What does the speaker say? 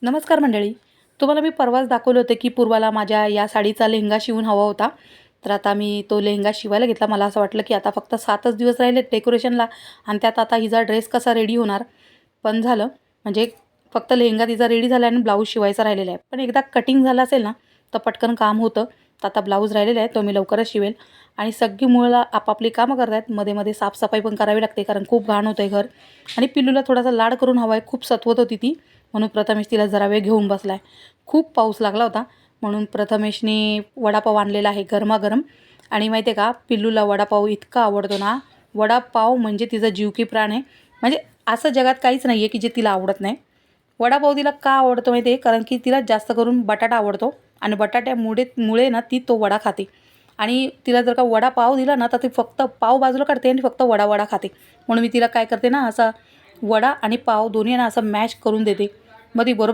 नमस्कार मंडळी. तुम्हाला मी परवाच दाखवलं होतं की पूर्वाला माझ्या या साडीचा लेहंगा शिवून हवा होता. तर आता मी तो लेहंगा शिवायला घेतला. मला असं वाटलं की आता फक्त 7च दिवस राहिले डेकोरेशनला आणि त्यात आता हिचा ड्रेस कसा रेडी होणार. पण झालं म्हणजे फक्त लेहंगा तिचा रेडी झाला आणि ब्लाऊज शिवायचा राहिलेला आहे. पण एकदा कटिंग झालं असेल ना तर पटकन काम होतं. तर आता ब्लाऊज राहिलेला आहे तो मी लवकरच शिवेल. आणि सगळी मुलं आपापली कामं करत आहेत. मध्ये मध्ये साफसफाई पण करावी लागते कारण खूप घाण होतं आहे घर. आणि पिल्लूला थोडासा लाड करून हवा आहे. खूप सतवत होती ती, म्हणून प्रथमेश तिला जरा वेळ घेऊन बसला आहे. खूप पाऊस लागला होता म्हणून प्रथमेशने वडापाव आणलेला आहे गरमागरम. आणि माहिती आहे का, पिल्लूला वडापाव इतका आवडतो ना. वडापाव म्हणजे तिचा जीव की प्राण आहे. म्हणजे असं जगात काहीच नाही आहे की जे तिला आवडत नाही. वडापाव तिला का आवडतो माहिती आहे, कारण की तिला जास्त करून बटाटा आवडतो आणि बटाट्यामुळे ना ती तो वडा खाते. आणि तिला जर का वडापाव दिला ना तर ती फक्त पाव बाजूला काढते आणि फक्त वडा खाते. म्हणून मी तिला काय करते ना, असा वडा आणि पाव दोन्ही ना असं मॅश करून देते. मग ती बरोबर